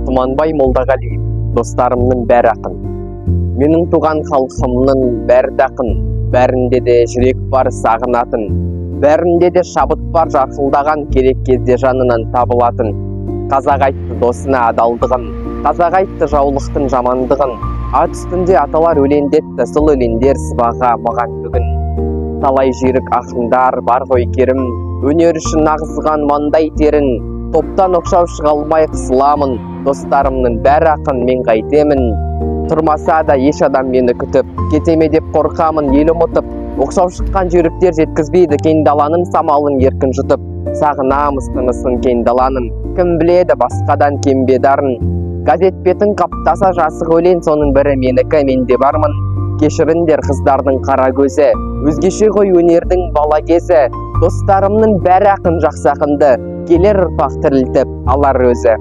Тұманбай Молдағалиев, достарымның бәрі ақын. Менің туған халқымның бәрі ақын. Бәрінде де жүрек бар сағынатын. Бәрінде де шабыт бар жарқылдаған, керек кезде жанынан табылатын. Қазақ айтты досына адалдығын, қазақ айтты жаулықтың жамандығын. Ат үстінде аталар өлендетті, сол өлендер сыбаға маған бүгін. Талай жүйрік ақындар бар ғой керім, өнер үшін ағызған маңдай терін. Топтан оқшау шыға алмай қысыламын, достарымның бәрі ақын, мен қайтемін. Тұрмаса да еш адам мені күтіп, кетеме деп қорқамын ел ұмытып. Оқшау шыққан жүйріктер жеткізбейді кең даланың самалын еркін жұтып. Сағынамыз тынысын кең даланың, кім біледі басқадан кем бе дарын. Газет бетін қаптаса жасық өлең, соның бірі менікі, менде бармын. Кешіріңдер қыздардың қара көзі, өзгеше ғой өнердің бала кезі. Достарымның бәрі ақын, жақсы ақынды, келер ұрпақ тірілтіп алар өзі.